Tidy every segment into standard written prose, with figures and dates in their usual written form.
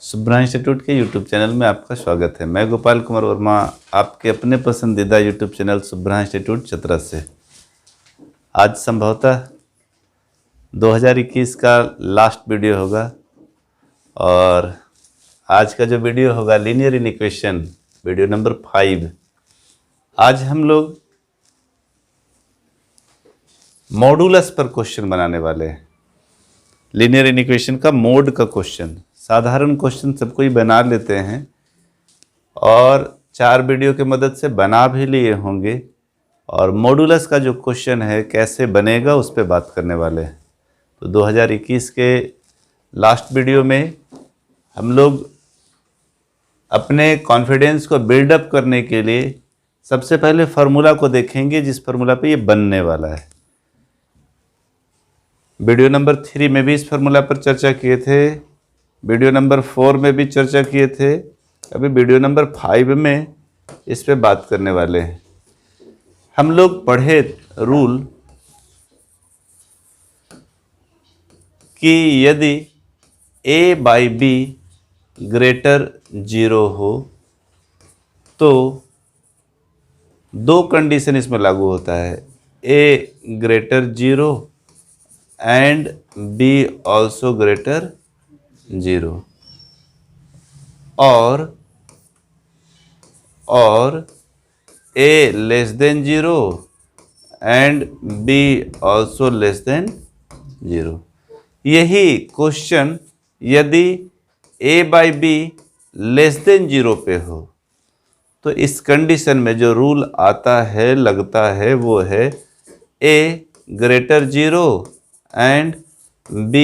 Shubhra institute के YouTube channel में आपका स्वागत है। मैं गोपाल कुमार वर्मा, आपके अपने पसंदीदा YouTube channel Shubhra institute Chatra से। आज संभवतः 2021 का लास्ट वीडियो होगा और आज का जो वीडियो होगा लीनियर इक्वेशन वीडियो नंबर 5। आज हम लोग मॉडुलस पर क्वेश्चन बनाने वाले हैं। लीनियर इक्वेशन का मोड का क्वेश्चन, साधारण क्वेश्चन सब कोई बना लेते हैं और 4 वीडियो की मदद से बना भी लिए होंगे, और मॉडुलस का जो क्वेश्चन है कैसे बनेगा उस पर बात करने वाले हैं। तो 2021 के लास्ट वीडियो में हम लोग अपने कॉन्फिडेंस को बिल्डअप करने के लिए सबसे पहले फार्मूला को देखेंगे, जिस फार्मूला पे ये बनने वाला है। वीडियो नंबर 3 में भी इस फार्मूला पर चर्चा किए थे, वीडियो नंबर 4 में भी चर्चा किए थे, अभी वीडियो नंबर 5 में इस पे बात करने वाले हैं। हम लोग पढ़े रूल कि यदि a/b ग्रेटर 0 हो तो 2 कंडीशन इसमें लागू होता है, a greater 0 and b also greater 0, और a less than 0 and b also less than 0। यही क्वेश्चन यदि a/b लेस देन 0 पे हो तो इस कंडीशन में जो रूल आता है, लगता है, वो है a greater 0 and b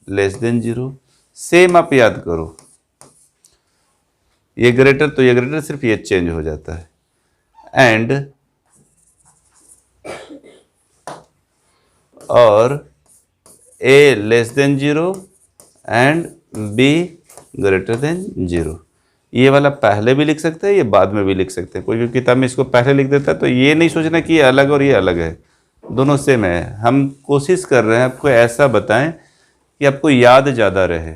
less than 0। Same आप याद करो, ये ग्रेटर तो ये ग्रेटर, सिर्फ ये चेंज हो जाता है। एंड और a less than 0 and b greater than 0। ये वाला पहले भी लिख सकते हैं, ये बाद में भी लिख सकते हैं। कोई किताब में इसको पहले लिख देता है तो ये नहीं सोचना कि ये अलग और ये अलग है, दोनों सेम है। हम कोशिश कर रहे हैं आपको ऐसा बताएं कि आपको याद ज़्यादा रहे।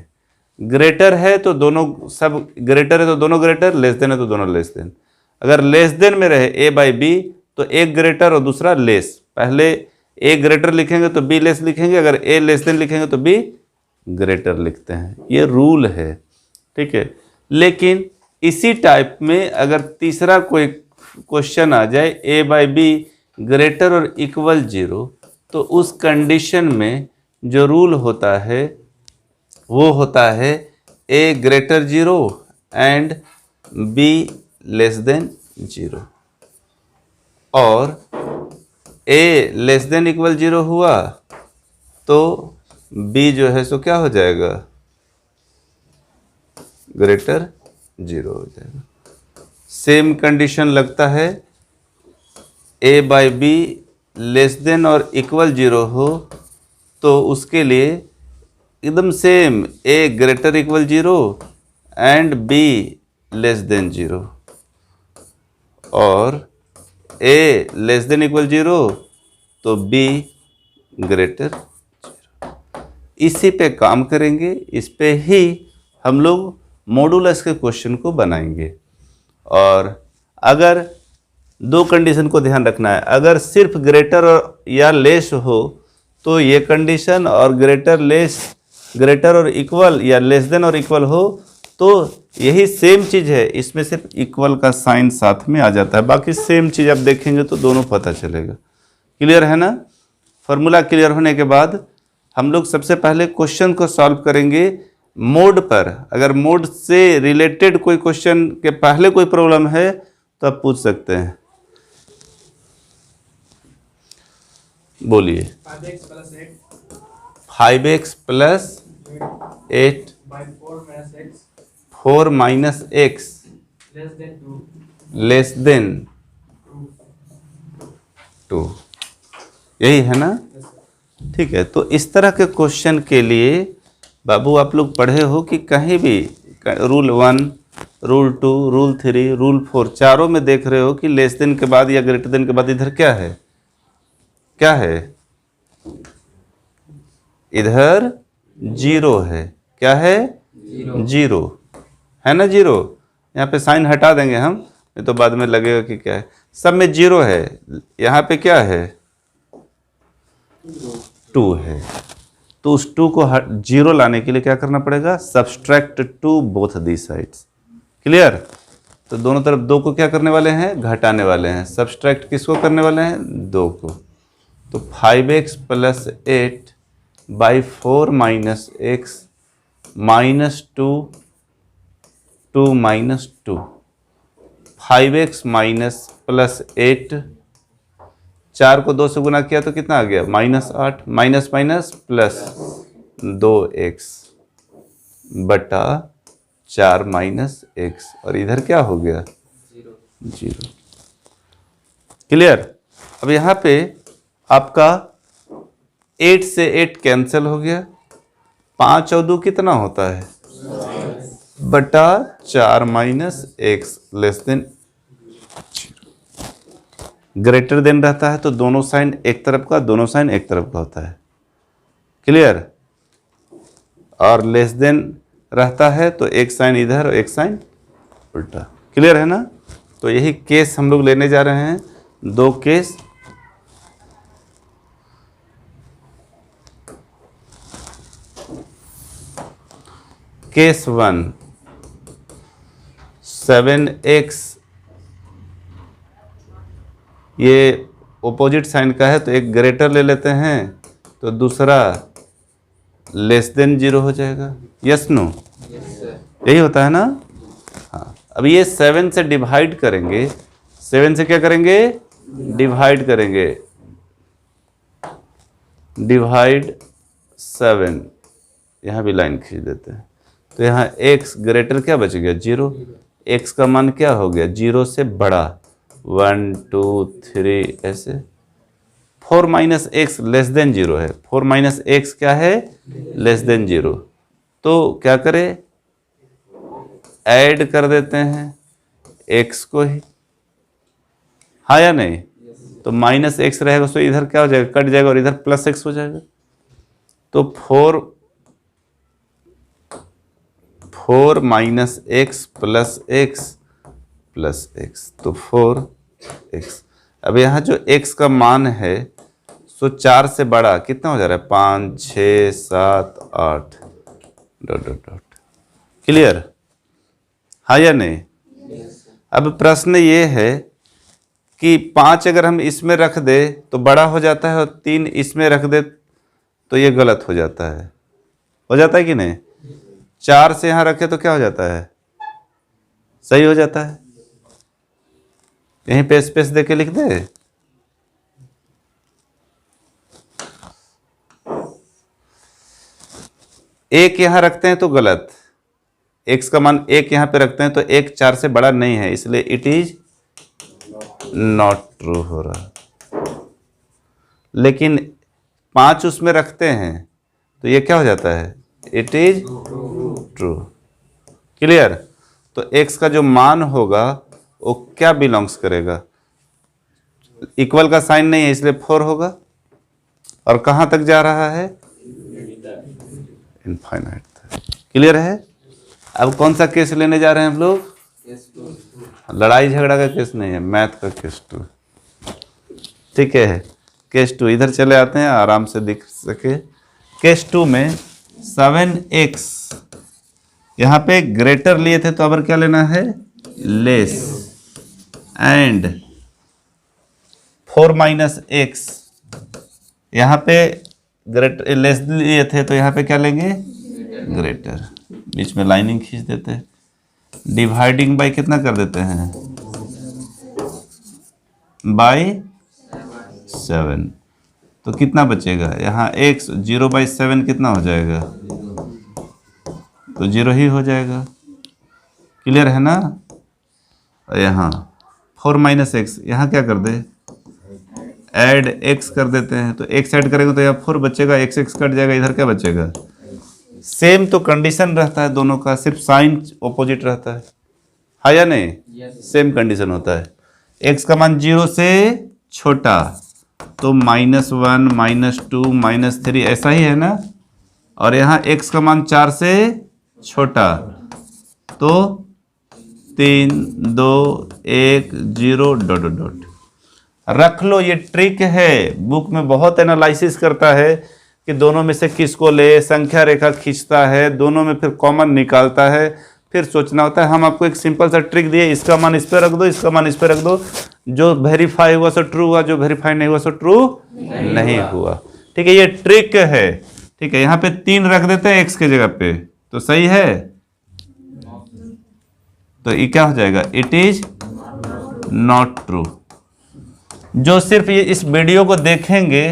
ग्रेटर है तो दोनों, सब ग्रेटर है तो दोनों ग्रेटर, लेस देन है तो दोनों लेस देन। अगर लेस देन में रहे a/b तो एक ग्रेटर और दूसरा लेस, पहले a ग्रेटर लिखेंगे तो b लेस लिखेंगे, अगर a लेस देन लिखेंगे तो b ग्रेटर लिखते हैं। ये रूल है, ठीक है। लेकिन इसी टाइप में अगर तीसरा कोई क्वेश्चन आ जाए a/b ग्रेटर और इक्वल 0, तो उस कंडीशन में जो रूल होता है वो होता है a greater 0 and b less than 0, और a लेस देन इक्वल 0 हुआ तो b जो है सो क्या हो जाएगा, ग्रेटर 0 हो जाएगा। सेम कंडीशन लगता है a/b लेस देन और इक्वल 0 हो तो उसके लिए एकदम same a greater equal 0 and b less than 0, और a लेस देन इक्वल 0 तो b ग्रेटर 0। इसी पे काम करेंगे, इस पे ही हम लोग मॉडुलस के क्वेश्चन को बनाएंगे। और अगर 2 कंडीशन को ध्यान रखना है, अगर सिर्फ ग्रेटर या लेस हो तो ये कंडीशन, और ग्रेटर और इक्वल या लेस देन और इक्वल हो तो यही सेम चीज़ है, इसमें सिर्फ इक्वल का साइन साथ में आ जाता है, बाकी सेम चीज़ आप देखेंगे तो दोनों पता चलेगा। क्लियर है ना? फॉर्मूला क्लियर होने के बाद हम लोग सबसे पहले क्वेश्चन को सॉल्व करेंगे मोड पर। अगर मोड से रिलेटेड कोई क्वेश्चन के पहले कोई प्रॉब्लम है तो आप पूछ सकते हैं। बोलिए। 5x plus 8 4 minus x less than 2, यही है ना? ठीक है। तो इस तरह के क्वेश्चन के लिए बाबू आप लोग पढ़े हो कि कहीं भी रूल 1, रूल 2, रूल 3, रूल 4 चारों में देख रहे हो कि लेस देन के बाद या ग्रेटर देन के बाद इधर क्या है, क्या है, इधर 0 है। क्या है? जीरो है ना, जीरो। यहाँ पे साइन हटा देंगे हम, नहीं तो बाद में लगेगा कि क्या है, सब में जीरो है। यहाँ पे क्या है, 2 है। तो उस 2 को जीरो लाने के लिए क्या करना पड़ेगा, subtract 2 both the sides. Clear. तो दोनों तरफ 2 को क्या करने वाले हैं, घटाने वाले हैं। सब्सट्रैक्ट किसको करने वाले हैं, 2 को। तो 5x + 8 बाई 4 - x -2 2 - 2 5x + 8, 4 को 2 से गुना किया तो कितना आ गया, -8, माइनस माइनस प्लस 2x बटा 4 - x, और इधर क्या हो गया, 0। क्लियर। अब यहाँ पे आपका 8 से 8 कैंसिल हो गया, 5 और 2 कितना होता है, बटा 4 - x less than greater than रहता है तो दोनों साइन एक तरफ का, दोनों साइन एक तरफ का होता है। क्लियर। और लेस देन रहता है तो एक साइन इधर और एक साइन उल्टा। क्लियर है ना। तो यही केस हम लोग लेने जा रहे हैं, 2 केस। केस 1, 7x, ये ओपोजिट साइन का है तो एक ग्रेटर ले लेते हैं, तो दूसरा लेस देन 0 हो जाएगा। यस नो, यही होता है ना। हाँ, अब ये 7 से डिवाइड करेंगे, 7 से क्या करेंगे, डिवाइड करेंगे, डिवाइड 7, यहाँ भी लाइन खींच देते हैं। तो यहाँ x ग्रेटर क्या बच गया, 0। x का मान क्या हो गया, 0 से बड़ा, 1 2 3 ऐसे। 4 - x लेस देन 0 है, 4 - x क्या है, लेस देन 0। तो क्या करें, ऐड कर देते हैं x को ही, हाँ या नहीं। तो -x रहेगा तो इधर क्या हो जाएगा, कट जाएगा और इधर +x हो जाएगा। तो 4 - x + x, तो 4x। अब यहाँ जो x का मान है सो 4 से बड़ा कितना हो जा रहा है, 5 6 7 8 ... क्लियर, हाँ या नहीं। अब प्रश्न ये है कि 5 अगर हम इसमें रख दे तो बड़ा हो जाता है, और 3 इसमें रख दे तो ये गलत हो जाता है कि नहीं। 4 से यहाँ रखे तो क्या हो जाता है, सही हो जाता है। यहीं पे स्पेस दे के लिख दे, एक यहां रखते हैं तो गलत, x का मान 1 यहां पे रखते हैं तो 1 4 से बड़ा नहीं है, इसलिए इट इज नॉट ट्रू हो रहा। लेकिन 5 उसमें रखते हैं तो ये क्या हो जाता है, इट इज ट्रू। क्लियर। तो x का जो मान होगा वो क्या बिलोंग्स करेगा, इक्वल का साइन नहीं है इसलिए 4 होगा, और कहां तक जा रहा है, इनफाइनाइट तक। क्लियर है। अब कौन सा केस लेने जा रहे हैं हम लोग, लड़ाई झगड़ा का केस नहीं है, मैथ का केस 2। ठीक है, केस 2 इधर चले आते हैं आराम से दिख सके। केस 2 में 7x यहाँ पे ग्रेटर लिए थे तो अब क्या लेना है, लेस, एंड 4 - x यहाँ पे ग्रेटर लेस लिए थे तो यहाँ पे क्या लेंगे, ग्रेटर। बीच में लाइनिंग खींच देते हैं, डिवाइडिंग बाय कितना कर देते हैं, बाय 7। तो कितना बचेगा यहाँ, x 0/7 कितना हो जाएगा, तो 0 ही हो जाएगा। क्लियर है ना। यहाँ 4 - x यहाँ क्या कर दे, ऐड x कर देते हैं, तो x ऐड करेंगे तो यहाँ 4 बचेगा, x कट जाएगा, इधर क्या बचेगा। सेम तो कंडीशन रहता है दोनों का, सिर्फ साइन ऑपोजिट रहता है, हाँ या नहीं। सेम कंडीशन होता है। x का मान 0 से छोटा तो -1 -2 -3 ऐसा ही है ना। और यहाँ x का मान 4 से छोटा तो 3 2 1 0 डॉट डॉट डॉट रख लो। ये ट्रिक है, बुक में बहुत एनालिसिस करता है कि दोनों में से किसको ले, संख्या रेखा खींचता है, दोनों में फिर कॉमन निकालता है, फिर सोचना होता है। हम आपको एक सिंपल सा ट्रिक दिए, इसका मान इस पे रख दो, इसका मान इस पे रख दो, जो वेरीफाई हुआ सो ट्रू हुआ, जो वेरीफाई नहीं हुआ सो ट्रू नहीं हुआ। ठीक है, ये ट्रिक है। ठीक है, यहाँ पे 3 रख देते हैं x के जगह पे, तो सही है। तो ये क्या हो जाएगा, इट इज नॉट ट्रू। जो सिर्फ ये इस वीडियो को देखेंगे,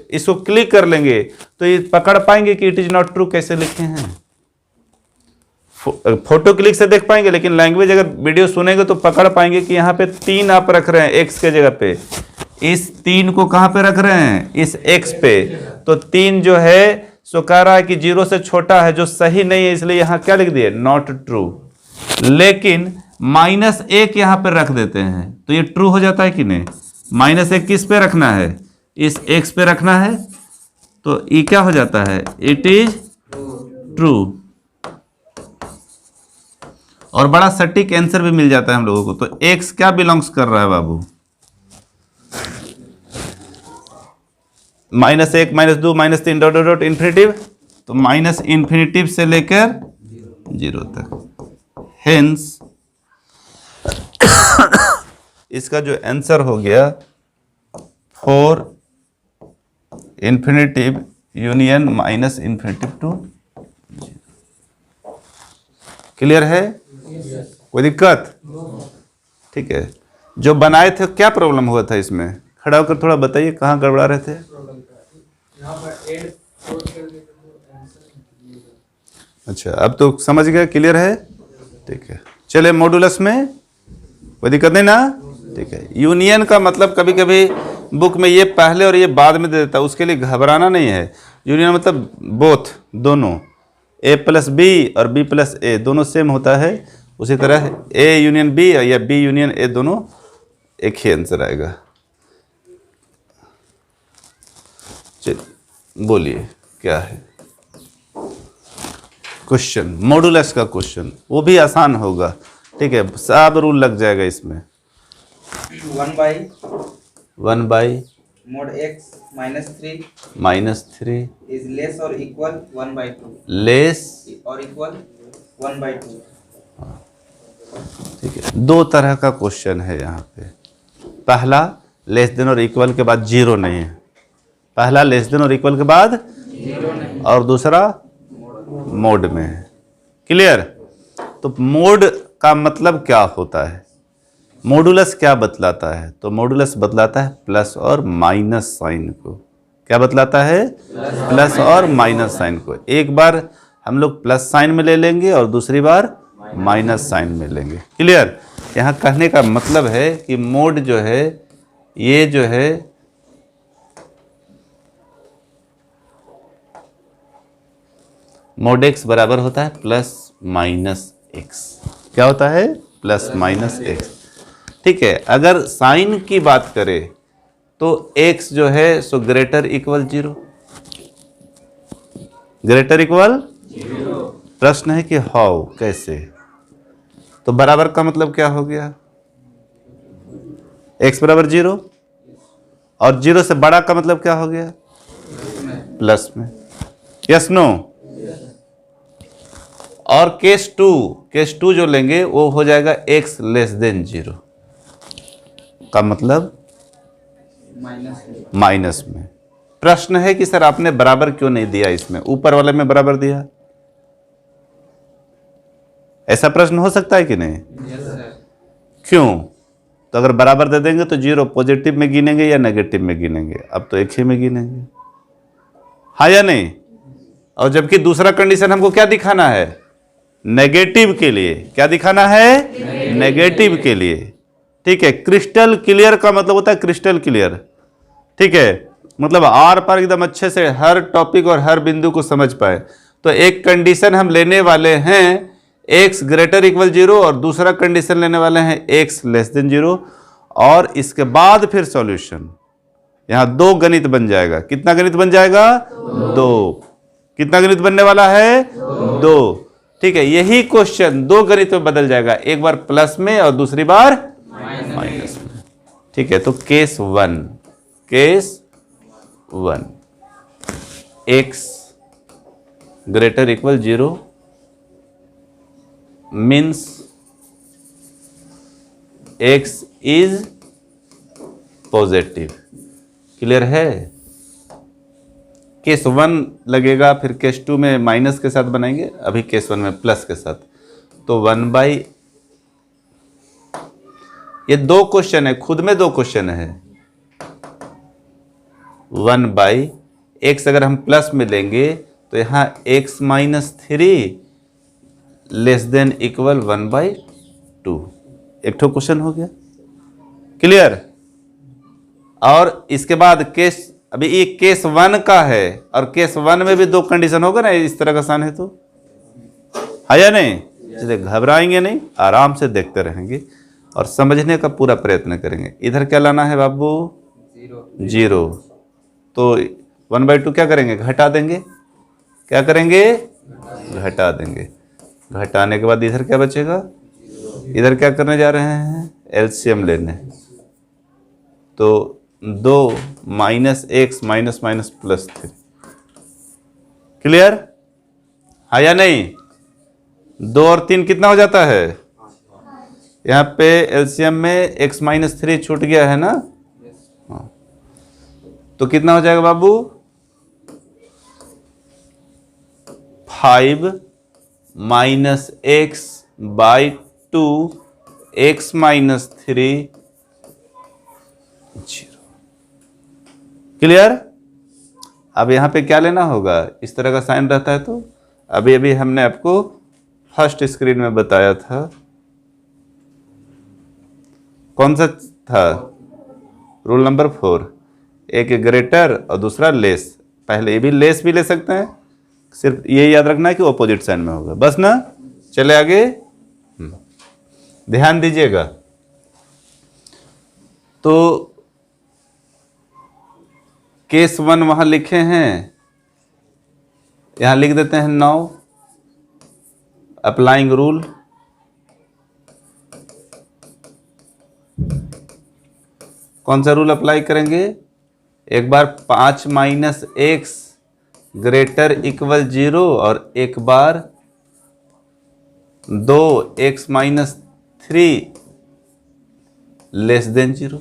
इसको क्लिक कर लेंगे तो ये पकड़ पाएंगे कि इट इज नॉट ट्रू कैसे लिखे हैं। फोटो क्लिक से देख पाएंगे, लेकिन लैंग्वेज अगर वीडियो सुनेंगे तो पकड़ पाएंगे कि यहाँ पे 3 आप रख रहे हैं x के जगह पे। इस 3 को कहां पे रख रहे हैं, इस x पे। तो 3 जो है सो कह रहा है कि 0 से छोटा है, जो सही नहीं है, इसलिए यहां क्या लिख दिए, नॉट ट्रू। लेकिन -1 यहां पर रख देते हैं तो ये ट्रू हो जाता है कि नहीं। -1 किस पे रखना है, इस x पे रखना है, तो ये क्या हो जाता है, इट इज ट्रू। और बड़ा सटीक आंसर भी मिल जाता है हम लोगों को। तो x क्या बिलोंग्स कर रहा है बाबू, -1 -2 -3 डॉट डॉट इन्फिनिटिव, तो माइनस इन्फिनिटिव से लेकर 0 तक। हेंस इसका जो आंसर हो गया 4 infinitive union -infinitive to 0। Clear है, कोई दिक्कत। ठीक है, जो बनाए थे क्या प्रॉब्लम हुआ था इसमें, खड़ा होकर थोड़ा बताइए कहाँ गड़बड़ा रहे थे। अच्छा, अब तो समझ गए, क्लियर है। ठीक है, चले मॉडुलस में कोई दिक्कत नहीं ना। ठीक है, यूनियन का मतलब कभी कभी बुक में ये पहले और ये बाद में दे देता है, उसके लिए घबराना नहीं है। यूनियन मतलब बोथ, दोनों, a + b और b + a दोनों सेम होता है। उसी तरह a यूनियन b या b यूनियन a दोनों एक ही आंसर आएगा। चलिए बोलिए क्या है क्वेश्चन, मॉडुलस का क्वेश्चन, वो भी आसान होगा। ठीक है, सब रूल लग जाएगा इसमें। 1 by mod x -3 -3 is less or equal 1/2, less or equal 1/2। ठीक है, 2 तरह का क्वेश्चन है यहाँ पे। पहला लेस देन और इक्वल के बाद 0 नहीं है, पहला लेस देन और इक्वल के बाद 0 नहीं, और दूसरा मोड में है। क्लियर। तो मोड का मतलब क्या होता है, मॉडुलस क्या बतलाता है, तो मॉडुलस बतलाता है प्लस और माइनस साइन को। क्या बतलाता है, प्लस और माइनस साइन को। एक बार हम लोग प्लस साइन में ले लेंगे और दूसरी बार माइनस साइन में लेंगे। क्लियर। यहाँ कहने का मतलब है कि मोड जो है, ये जो है मोड x बराबर होता है +-x। क्या होता है, +-x। ठीक है, अगर साइन की बात करें तो x जो है so greater equal 0, greater equal 0। प्रश्न है कि हाउ, कैसे। तो बराबर का मतलब क्या हो गया, x बराबर 0, और 0 से बड़ा का मतलब क्या हो गया, प्लस में। Yes no. और केस 2 जो लेंगे वो हो जाएगा x <0 का मतलब माइनस में। प्रश्न है कि सर आपने बराबर क्यों नहीं दिया, इसमें ऊपर वाले में बराबर दिया, ऐसा प्रश्न हो सकता है कि नहीं। क्यों, तो अगर बराबर दे देंगे तो 0 पॉजिटिव में गिनेंगे या नेगेटिव में गिनेंगे, अब तो एक ही में गिनेंगे, हाँ या नहीं। और जबकि दूसरा कंडीशन हमको क्या दिखाना है, नेगेटिव के लिए। क्या दिखाना है, नेगेटिव के लिए। ठीक है, क्रिस्टल क्लियर का मतलब होता है क्रिस्टल क्लियर। ठीक है, मतलब आर पार एकदम अच्छे से हर टॉपिक और हर बिंदु को समझ पाए। तो एक कंडीशन हम लेने वाले हैं x ग्रेटर इक्वल 0, और दूसरा कंडीशन लेने वाले हैं x <0, और इसके बाद फिर सॉल्यूशन। यहाँ 2 गणित बन जाएगा। कितना गणित बन जाएगा? 2। कितना गणित बनने वाला है? 2। ठीक है, यही क्वेश्चन 2 गणित में बदल जाएगा, एक बार प्लस में और दूसरी बार माइनस में। ठीक है, तो case 1 x greater equal 0 means x is positive. Clear है? केस 1 लगेगा, फिर केस 2 में माइनस के साथ बनाएंगे, अभी केस 1 में प्लस के साथ। तो 1/, ये 2 क्वेश्चन है, खुद में 2 क्वेश्चन है। 1/x अगर हम प्लस में लेंगे तो यहां x - 3 लेस देन इक्वल 1/2। एक ठो क्वेश्चन हो गया। क्लियर? और इसके बाद केस, अभी ये केस 1 का है, और केस 1 में भी 2 कंडीशन होगा ना इस तरह का साइन है, तो है या नहीं? इसलिए घबराएंगे नहीं, आराम से देखते रहेंगे और समझने का पूरा प्रयत्न करेंगे। इधर क्या लाना है बाबू? 0। तो 1/2 क्या करेंगे? घटा देंगे। क्या करेंगे? घटा देंगे। घटाने के बाद इधर क्या बचेगा? इधर क्या करने जा रहे हैं? एलसीएम लेने। तो 2 - x -+ 3। क्लियर है या नहीं? 2 और 3 कितना हो जाता है? यहाँ पे एलसीएम में x - 3 छूट गया है ना? हाँ, तो कितना हो जाएगा बाबू? 5 - x/2 x - 3 0। क्लियर? अब यहां पे क्या लेना होगा? इस तरह का साइन रहता है तो अभी अभी हमने आपको फर्स्ट स्क्रीन में बताया था, कौन सा था? Rule number 4। एक ग्रेटर और दूसरा लेस। पहले ये भी लेस भी ले सकते हैं, सिर्फ ये याद रखना है कि ऑपोजिट साइन में होगा, बस ना। चले आगे, ध्यान दीजिएगा। तो केस 1 वहां लिखे हैं, यहां लिख देते हैं 9। अप्लाइंग रूल, कौन सा रूल अप्लाई करेंगे? एक बार 5 - x ग्रेटर इक्वल 0 और एक बार 2 x - 3 लेस देन 0।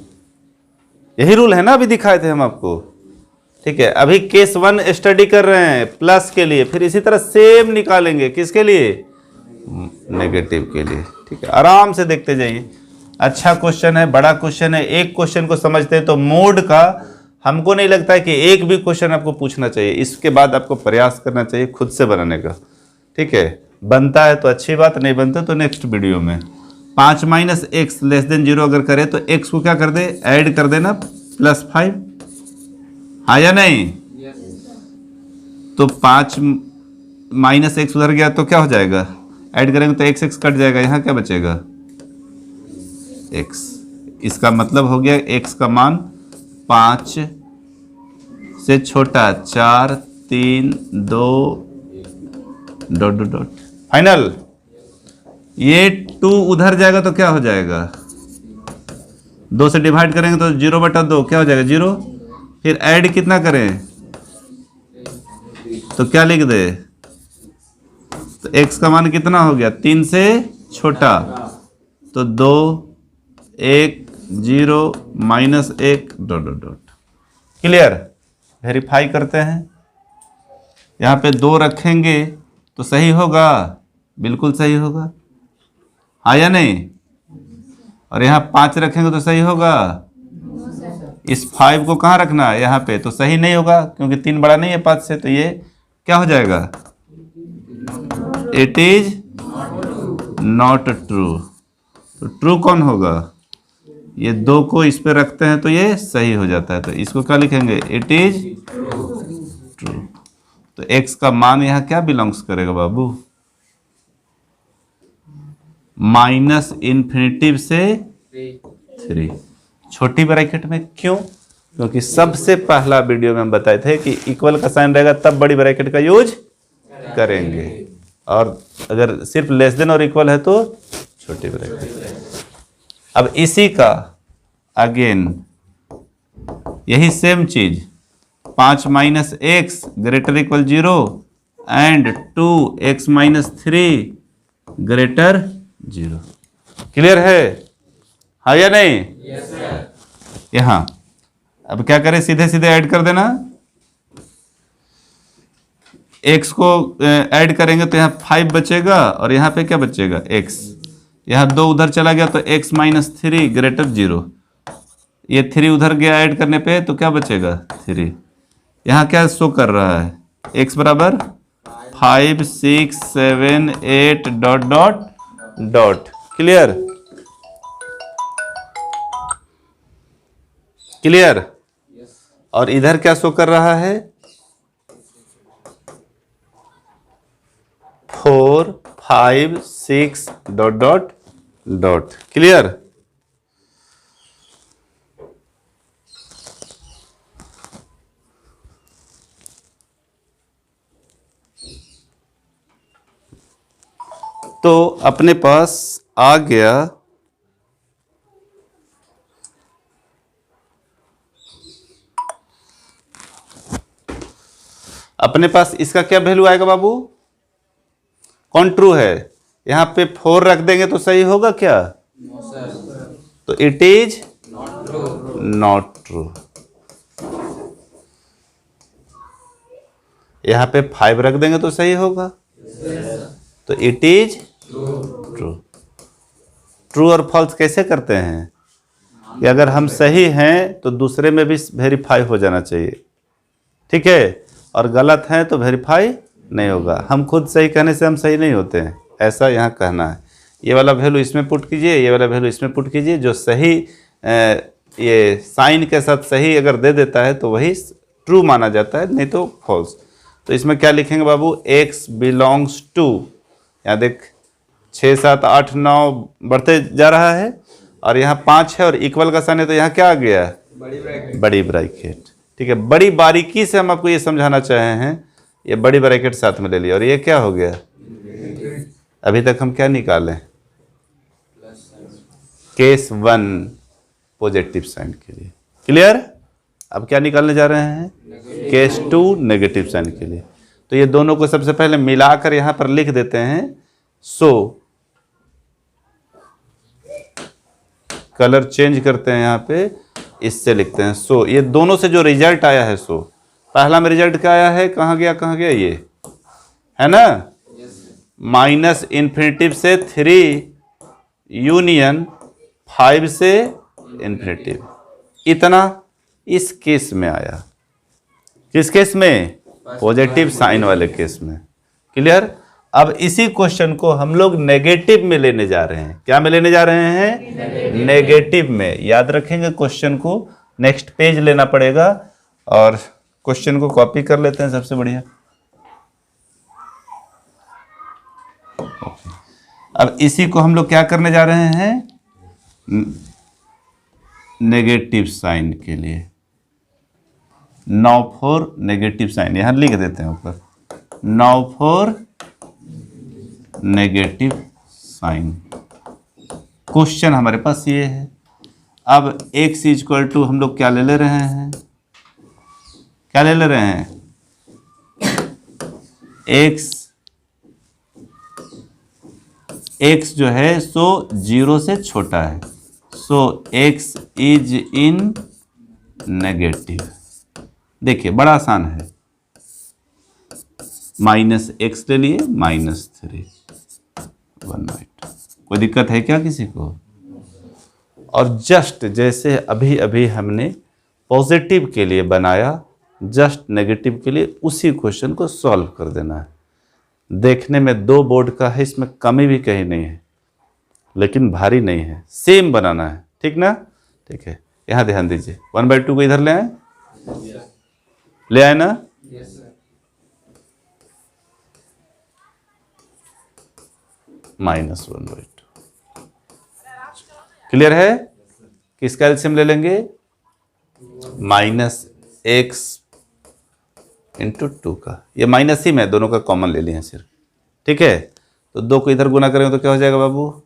यही रूल है ना, अभी दिखाए थे हम आपको। ठीक है, अभी केस 1 स्टडी कर रहे हैं प्लस के लिए, फिर इसी तरह सेम निकालेंगे किसके लिए? नेगेटिव के लिए। ठीक है, आराम से देखते जाइए। अच्छा क्वेश्चन है, बड़ा क्वेश्चन है। एक क्वेश्चन को समझते हैं तो मोड का हमको नहीं लगता है कि एक भी क्वेश्चन आपको पूछना चाहिए। इसके बाद आपको प्रयास करना चाहिए खुद से बनाने का। ठीक है, बनता है तो अच्छी बात, नहीं बनता तो नेक्स्ट वीडियो में। 5 - x लेस देन 0 अगर करे तो x को क्या कर दे? ऐड कर देना +5। हाँ या नहीं? तो 5 - x उधर गया तो क्या हो जाएगा? ऐड करेंगे तो x कट जाएगा, यहाँ क्या बचेगा? x। इसका मतलब हो गया x का मान 5 से छोटा, 4 3 2 ... फाइनल। ये 2 उधर जाएगा तो क्या हो जाएगा? 2 से डिवाइड करेंगे तो 0/2 क्या हो जाएगा? 0। फिर ऐड कितना करें तो क्या लिख दे? तो x का मान कितना हो गया? 3 से छोटा, तो 2 1 0 -1 ... क्लियर? वेरीफाई करते हैं। यहाँ पे 2 रखेंगे तो सही होगा, बिल्कुल सही होगा, हाँ या नहीं? और यहाँ 5 रखेंगे तो सही होगा। इस 5 को कहाँ रखना है? यहाँ पे। तो सही नहीं होगा क्योंकि 3 बड़ा नहीं है 5 से, तो ये क्या हो जाएगा? It is not true. तो ट्रू कौन होगा? ये 2 को इस पे रखते हैं तो ये सही हो जाता है, तो इसको क्या लिखेंगे? It is true. तो x का मान यहाँ क्या बिलोंग्स करेगा बाबू? -∞ से 3। छोटी ब्रैकेट में क्यों? क्योंकि सबसे पहला वीडियो में हम बताए थे कि इक्वल का साइन रहेगा तब बड़ी ब्रैकेट का यूज करेंगे, और अगर सिर्फ लेस देन और इक्वल है तो छोटी ब्रैकेट। अब इसी का अगेन यही सेम चीज 5 minus x greater equal 0 and 2x minus 3 greater 0। Clear है, हाँ या नहीं? Yes sir. यहां अब क्या करें, सीधे सीधे ऐड कर देना। x को ऐड करेंगे तो यहाँ 5 बचेगा और यहाँ पे क्या बचेगा x, यहाँ 2 उधर चला गया तो x माइनस 3 ग्रेटर 0, ये 3 उधर गया ऐड करने पे तो क्या बचेगा 3। यहाँ क्या शो कर रहा है, x बराबर 5 6 7 8 dot dot dot. Clear, clear. और इधर क्या शो कर रहा है 4 5 6 डॉट डॉट डॉट। क्लियर। तो अपने पास आ गया अपने पास इसका क्या वैल्यू आएगा बाबू, कौन ट्रू है, यहां पे 4 रख देंगे तो सही होगा क्या? No sir. तो it is not true. Not true. यहां पे 5 रख देंगे तो सही होगा, तो इट इज ट्रू। ट्रू और फॉल्स कैसे करते हैं कि अगर हम सही हैं तो दूसरे में भी वेरीफाई हो जाना चाहिए, ठीक है, और गलत हैं तो वेरीफाई नहीं होगा। हम खुद सही कहने से हम सही नहीं होते हैं, ऐसा यहाँ कहना है। ये वाला वैल्यू इसमें पुट कीजिए, ये वाला वैल्यू इसमें पुट कीजिए, जो सही ये साइन के साथ सही अगर दे देता है तो वही ट्रू माना जाता है, नहीं तो फॉल्स। तो इसमें क्या लिखेंगे बाबू, x बिलोंग्स टू, यहाँ देख 6 7 8 9 बढ़ते जा रहा है और यहाँ 5 है और इक्वल का साइन है, तो यहाँ क्या आ गया, बड़ी ब्रैकेट। बड़ी ब्रैकेट। ठीक है, बड़ी बारीकी से हम आपको ये समझाना चाहे हैं, ये बड़ी ब्रैकेट साथ में ले लिया और ये क्या हो गया, अभी तक हम क्या निकालें, केस 1 पॉजिटिव साइन के लिए। क्लियर। अब क्या निकालने जा रहे हैं, केस 2 नेगेटिव साइन के लिए। तो ये दोनों को सबसे पहले मिलाकर यहां पर लिख देते हैं। सो कलर चेंज करते हैं यहाँ पे, इससे लिखते हैं सो। ये दोनों से जो रिजल्ट आया है, सो पहला में रिजल्ट क्या आया है, कहाँ गया ये है ना, माइनस इन्फिनिटिव से 3 यूनियन 5 से इन्फिनिटिव, इतना इस केस में आया। किस केस में, पॉजिटिव साइन वाले केस में। क्लियर। अब इसी क्वेश्चन को हम लोग नेगेटिव में लेने जा रहे हैं। क्या में लेने जा रहे हैं, नेगेटिव में। याद रखेंगे क्वेश्चन को, नेक्स्ट पेज लेना पड़ेगा और क्वेश्चन को कॉपी कर लेते हैं, सबसे बढ़िया। अब इसी को हम लोग क्या करने जा रहे हैं, नेगेटिव साइन के लिए। 9 4 नेगेटिव साइन यहां लिख देते हैं ऊपर, 9 4 नेगेटिव साइन। क्वेश्चन हमारे पास ये है। अब x इक्वल टू हम लोग क्या ले रहे हैं, क्या ले रहे हैं, x जो है सो 0 से छोटा है, सो x इज इन नेगेटिव। देखिए बड़ा आसान है, माइनस एक्स ले लिए, -3 1/2। कोई दिक्कत है क्या किसी को? और जस्ट जैसे अभी अभी हमने पॉजिटिव के लिए बनाया, जस्ट नेगेटिव के लिए उसी क्वेश्चन को सॉल्व कर देना है। देखने में 2 बोर्ड का है, इसमें कमी भी कहीं नहीं है, लेकिन भारी नहीं है, सेम बनाना है, ठीक ना। ठीक है, यहाँ ध्यान दीजिए, 1/2 को इधर ले आए, ले आए ना। Yes sir. -1/2। क्लियर है। किसका एलसीएम ले लेंगे, माइनस एक्स इंटू 2 का, ये माइनस ही में दोनों का कॉमन ले लिए हैं सिर्फ, ठीक है। तो 2 को इधर गुना करेंगे तो क्या हो जाएगा बाबू,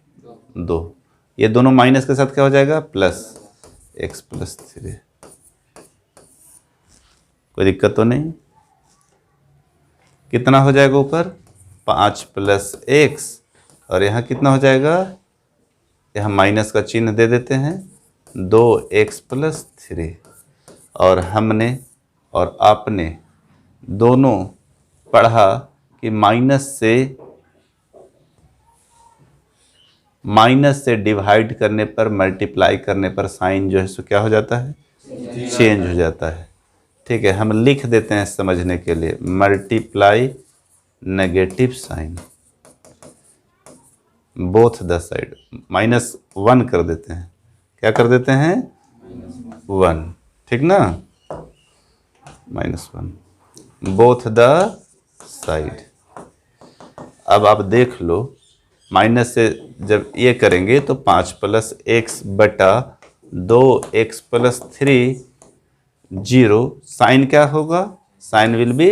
2। ये दोनों माइनस के साथ क्या हो जाएगा, प्लस एक्स प्लस 3। कोई दिक्कत तो नहीं। कितना हो जाएगा ऊपर, 5 प्लस एक्स, और यहाँ कितना हो जाएगा, यहाँ माइनस का चिन्ह दे देते हैं, 2x प्लस 3। और हमने और आपने दोनों पढ़ा कि माइनस से डिवाइड करने पर, मल्टीप्लाई करने पर साइन जो है सो क्या हो जाता है, चेंज हो जाता है, ठीक है। हम लिख देते हैं समझने के लिए, multiply negative sign both the side, -1 कर देते हैं, क्या कर देते हैं, 1, ठीक ना, -1 बोथ द साइड। अब आप देख लो, माइनस से जब ये करेंगे तो 5 प्लस एक्स बटा 2x प्लस 3, 0, साइन क्या होगा, साइन विल बी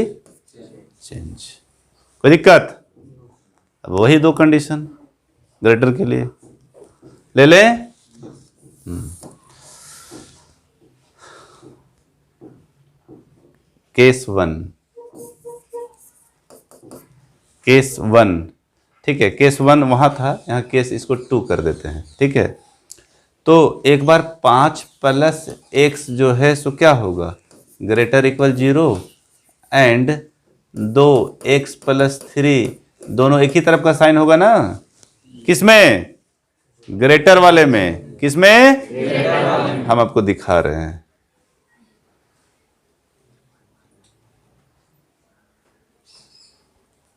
चेंज। कोई दिक्कत, अब वही 2 कंडीशन ग्रेटर के लिए ले लें। केस 1, ठीक है, केस 1 वहाँ था, यहाँ केस इसको 2 कर देते हैं, ठीक है। तो एक बार 5 प्लस एक्स जो है सो क्या होगा, greater equal 0, and 2x plus 3, दोनों एक ही तरफ का साइन होगा ना, किसमें, ग्रेटर वाले में, किसमें, हम आपको दिखा रहे हैं।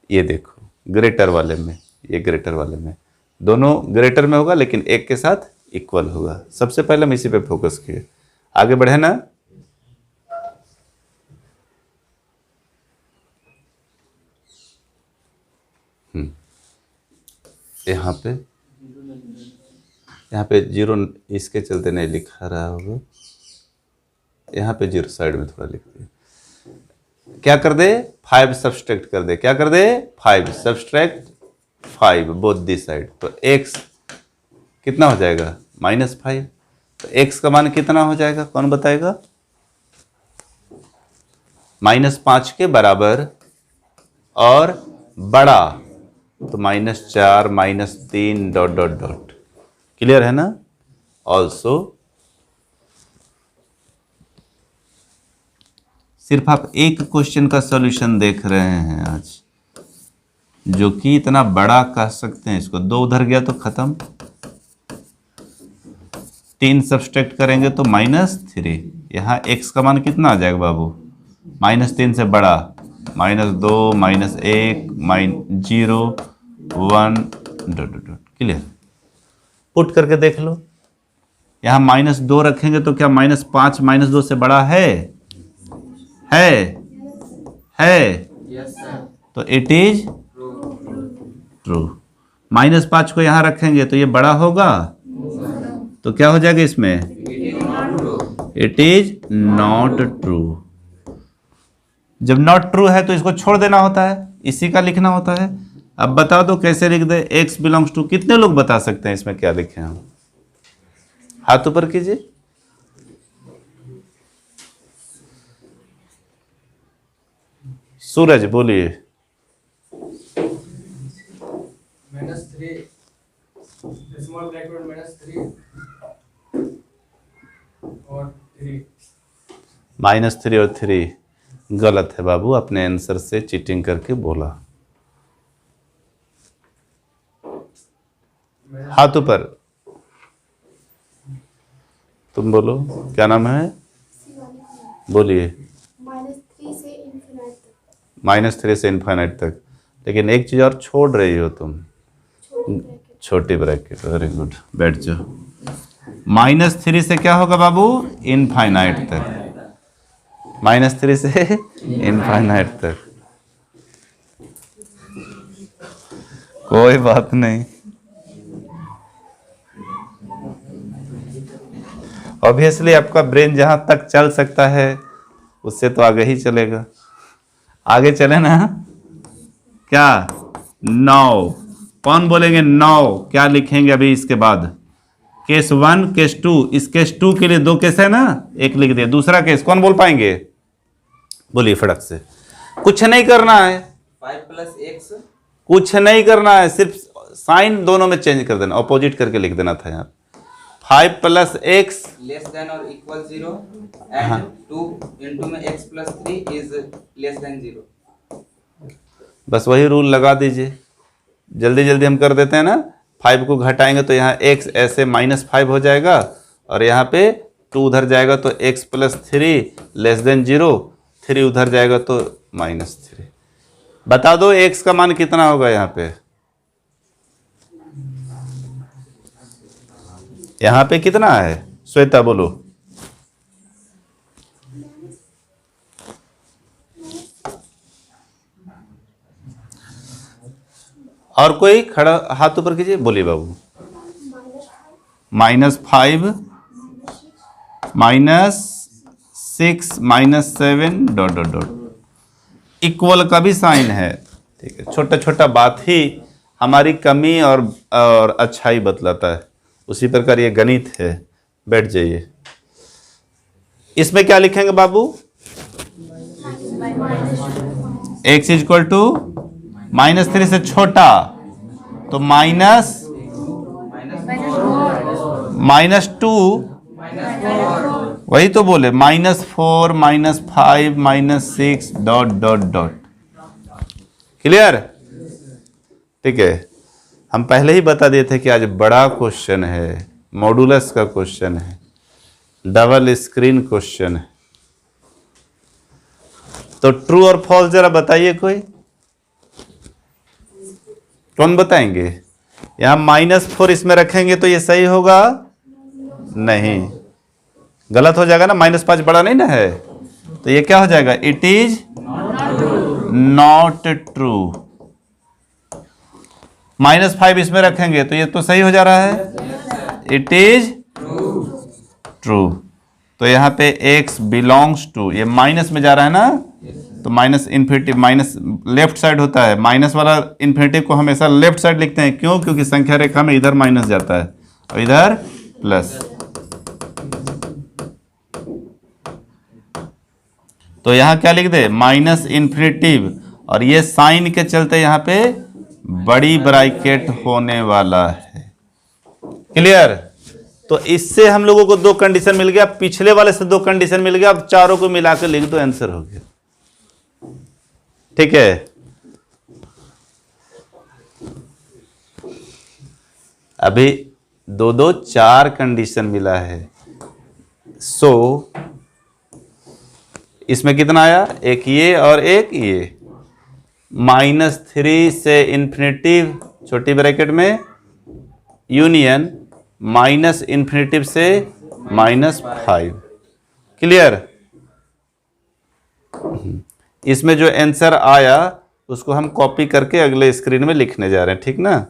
ये देखो ग्रेटर वाले में, ये ग्रेटर वाले में, दोनों ग्रेटर में होगा लेकिन एक के साथ इक्वल होगा। सबसे पहले हम इसी पे फोकस किए, आगे बढ़े ना। यहाँ पे 0 इसके चलते नहीं लिखा रहा होगा, यहाँ पे 0 साइड में थोड़ा लिख दे, क्या कर दे, 5 सब्सट्रैक्ट कर दे, क्या कर दे, 5 सब्सट्रैक्ट 5 बोथ दिस साइड। तो x कितना हो जाएगा, -5। तो x का मान कितना हो जाएगा, कौन बताएगा, -5 के बराबर और बड़ा तो -4 -3 डॉट डॉट डॉट, क्लियर है ना। ऑल्सो सिर्फ आप एक क्वेश्चन का सॉल्यूशन देख रहे हैं आज, जो कि इतना बड़ा कह सकते हैं इसको, 2 उधर गया तो खत्म, 3 सब्सट्रैक्ट करेंगे तो -3, यहाँ x का मान कितना आ जाएगा बाबू, -3 से बड़ा, -2 -1 -0 1 डॉट डॉट, क्लियर। पुट करके देख लो, यहाँ -2 रखेंगे तो क्या -5 -2 से बड़ा है, यस सर, तो इट इज ट्रू। -5 को यहाँ रखेंगे तो ये बड़ा होगा, तो क्या हो जाएगा इसमें, इट इज नॉट ट्रू। जब नॉट ट्रू है तो इसको छोड़ देना होता है, इसी का लिखना होता है। अब बता दो कैसे लिख दे, x बिलोंग्स टू, कितने लोग बता सकते हैं इसमें क्या लिखे हम, हाथ ऊपर कीजिए। सूरज बोलिए। -3 स्मॉल ब्रैकेट -3 और 3, -3 और 3 गलत है बाबू, अपने आंसर से चीटिंग करके बोला। हाथ ऊपर, तुम बोलो क्या नाम है, बोलिए। -3 से इन्फाइनाइट तक, लेकिन एक चीज और छोड़ रही हो तुम, छोटी ब्रैकेट, वेरी गुड, बैठ जाओ। -3 से क्या होगा बाबू, इनफाइनाइट तक, -3 से इनफाइनाइट तक, कोई बात नहीं। ऑब्वियसली आपका ब्रेन जहां तक चल सकता है उससे तो आगे ही चलेगा, आगे चले ना। क्या 9, कौन बोलेंगे 9? क्या लिखेंगे अभी इसके बाद? केस 1 केस 2, इस केस 2 के लिए 2 केस है ना, एक लिख दिया। दूसरा केस कौन बोल पाएंगे? बोलिए फटक से। कुछ नहीं करना है, 5 + x कुछ नहीं करना है, सिर्फ साइन दोनों में चेंज कर देना, अपोजिट करके लिख देना था यहाँ। 5 + x <= 0 and 2 into में x + 3 is <0। बस वही रूल लगा दीजिए, जल्दी जल्दी हम कर देते हैं ना। 5 को घटाएंगे तो यहाँ x ऐसे -5 हो जाएगा, और यहाँ पे 2 उधर जाएगा तो x + 3 < 0, 3 उधर जाएगा तो -3। बता दो x का मान कितना होगा यहाँ पे? यहाँ पे कितना है श्वेता, बोलो। और कोई खड़ा हाथ ऊपर कीजिए, बोलिए बाबू। -5 -6 -7 ... इक्वल का भी साइन है, ठीक है। छोटा छोटा बात ही हमारी कमी और अच्छाई बतलाता है, उसी प्रकार ये गणित है। बैठ जाइए। इसमें क्या लिखेंगे बाबू? x = -3 से छोटा तो -2, वही तो बोले, -4 -5 -6 ... क्लियर? ठीक है। हम पहले ही बता दिए थे कि आज बड़ा क्वेश्चन है, मॉडुलस का क्वेश्चन है, डबल स्क्रीन क्वेश्चन है। तो ट्रू और फॉल्स जरा बताइए, कोई कौन बताएंगे? यहां -4 इसमें रखेंगे तो ये सही होगा? नहीं, गलत हो जाएगा ना, -5 बड़ा नहीं ना है, तो ये क्या हो जाएगा? It is not true. -5 इसमें रखेंगे तो ये तो सही हो जा रहा है, इट इज ट्रू। तो यहाँ पे x बिलोंग्स टू, ये माइनस में जा रहा है ना, तो -∞, माइनस लेफ्ट साइड होता है, माइनस वाला इन्फिनिटिव को हमेशा लेफ्ट साइड लिखते हैं। क्यों? क्योंकि संख्या रेखा में इधर माइनस जाता है और इधर प्लस। तो यहाँ क्या लिख दे? -∞, और ये साइन के चलते यहाँ पे बड़ी ब्रैकेट होने वाला है। क्लियर? तो इससे हम लोगों को 2 कंडीशन मिल गया, पिछले वाले से 2 कंडीशन मिल गया। अब चारों को मिलाकर लिख दो, आंसर हो गया। ठीक है। अभी 2 4 कंडीशन मिला है। सो इसमें कितना आया? एक ये और एक ये। -3 से इन्फिनिटिव छोटी ब्रैकेट में, यूनियन -∞ से -5। क्लियर? इसमें जो आंसर आया उसको हम कॉपी करके अगले स्क्रीन में लिखने जा रहे हैं, ठीक ना?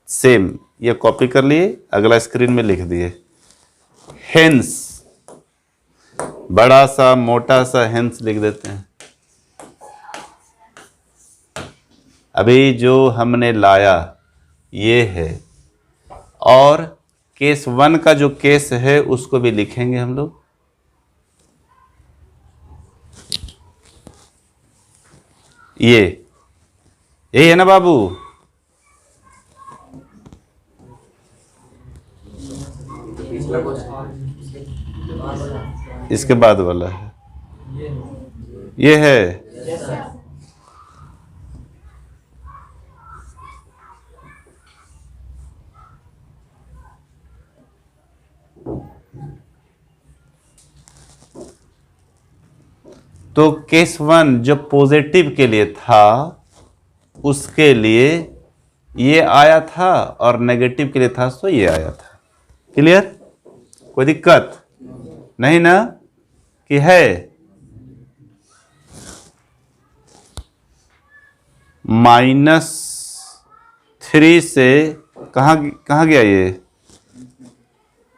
सेम ये कॉपी कर लिए, अगला स्क्रीन में लिख दिए। हेंस, बड़ा सा मोटा सा हेंस लिख देते हैं। अभी जो हमने लाया ये है, और केस 1 का जो केस है उसको भी लिखेंगे हम लोग। यही है ना बाबू? इसके बाद वाला है, ये है। तो केस 1 जो पॉजिटिव के लिए था उसके लिए ये आया था, और नेगेटिव के लिए था तो ये आया था। क्लियर? कोई दिक्कत नहीं ना? कि है -3 से कहाँ गया ये?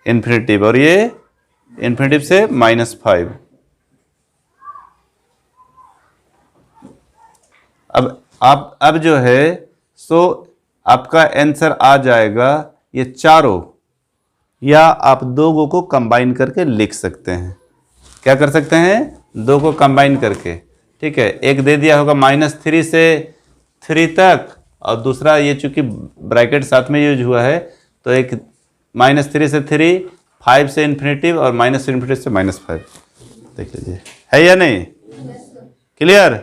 इन्फिनेटिव, और ये इन्फिनेटिव से -5। अब जो है सो आपका आंसर आ जाएगा ये चारों, या आप दो गो को कंबाइन करके लिख सकते हैं। क्या कर सकते हैं? दो को कंबाइन करके, ठीक है। एक दे दिया होगा -3 से 3 तक, और दूसरा ये चूंकि ब्रैकेट साथ में यूज हुआ है तो एक -3 से 3, 5 से इन्फिनेटिव, और -इन्फिनेटिव से -5। देख लीजिए, है या नहीं? क्लियर?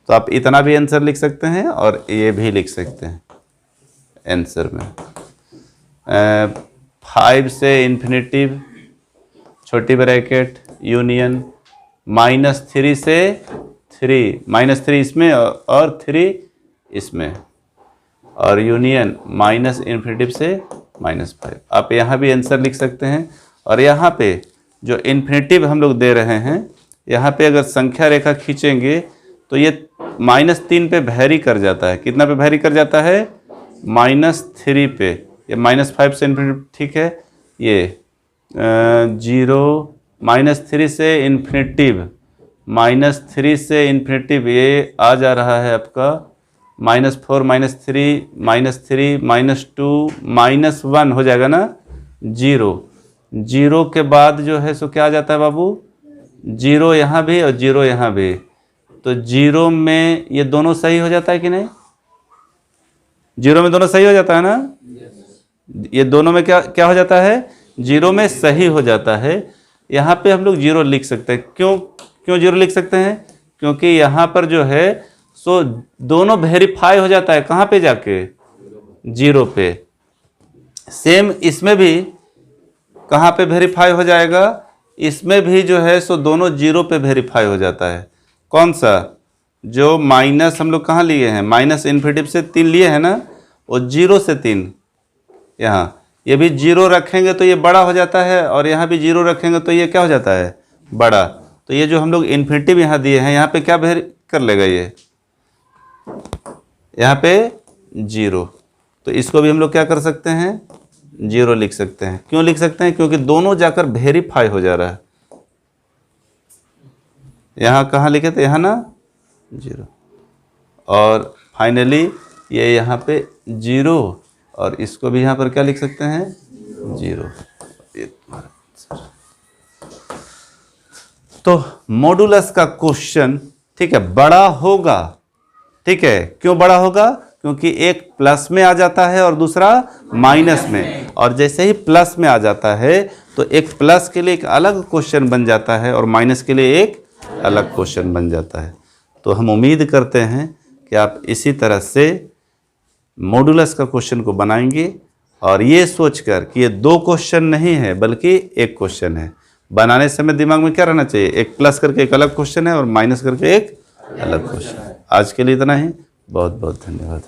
तो आप इतना भी आंसर लिख सकते हैं और ये भी लिख सकते हैं आंसर में। 5 से इन्फिनेटिव छोटी ब्रैकेट यूनियन, -3 से 3, -3 इसमें और 3 इसमें, और यूनियन -इन्फिनेटिव से -5। आप यहाँ भी आंसर लिख सकते हैं। और यहाँ पे जो इन्फिनेटिव हम लोग दे रहे हैं, यहाँ पे अगर संख्या रेखा खींचेंगे तो ये -3 पे वैरी कर जाता है। कितना पे वैरी कर जाता है? -3 पे। ये -5 से इन्फिनेटिव, ठीक है। ये 0, -3 से इन्फिनेटिव, -3 से इन्फिनेटिव, ये आ जा रहा है आपका -4, -3, -3, -2, -1 हो जाएगा ना, 0। 0 के बाद जो है सो क्या आ जाता है बाबू? 0 यहाँ भी और 0 यहाँ भी। तो 0 में ये दोनों सही हो जाता है कि नहीं? 0 में दोनों सही हो जाता है ना? ये दोनों में क्या क्या हो जाता है? 0 में सही हो जाता है। यहाँ पे हम लोग 0 लिख सकते हैं। क्यों 0 लिख सकते हैं? क्योंकि यहाँ पर जो है सो दोनों वेरीफाई हो जाता है। कहाँ पे जाके? 0 पे। सेम इसमें भी कहाँ पे वेरीफाई हो जाएगा? इसमें भी जो है सो दोनों 0 पे वेरीफाई हो जाता है। कौन सा? जो माइनस हम लोग कहाँ लिए हैं? -इन्फिनेटिव से 3 लिए हैं ना, वो 0 से 3 यहाँ, ये भी 0 रखेंगे तो ये बड़ा हो जाता है, और यहाँ भी 0 रखेंगे तो ये क्या हो जाता है? बड़ा। तो ये जो हम लोग इन्फिनेटिव यहाँ दिए हैं, यहाँ पे क्या वेरी कर लेगा? ये यहाँ पे 0। तो इसको भी हम लोग क्या कर सकते हैं? 0 लिख सकते हैं। क्यों लिख सकते हैं? क्योंकि दोनों जाकर वेरीफाई हो जा रहा है। यहाँ कहाँ लिखे थे? यहाँ ना 0, और फाइनली ये यहाँ पे 0, और इसको भी यहाँ पर क्या लिख सकते हैं? 0। तो मॉडुलस का क्वेश्चन, ठीक है, बड़ा होगा। ठीक है, क्यों बड़ा होगा? क्योंकि एक प्लस में आ जाता है और दूसरा माइनस में, और जैसे ही प्लस में आ जाता है तो एक प्लस के लिए एक अलग क्वेश्चन बन जाता है और माइनस के लिए एक अलग क्वेश्चन बन जाता है। तो हम उम्मीद करते हैं कि आप इसी तरह से मॉडुलस का क्वेश्चन को बनाएंगे, और ये सोचकर कि ये 2 क्वेश्चन नहीं है बल्कि एक क्वेश्चन है। बनाने समय दिमाग में क्या रहना चाहिए? एक प्लस करके एक अलग क्वेश्चन है और माइनस करके एक अलग क्वेश्चन है। आज के लिए इतना ही। बहुत बहुत धन्यवाद।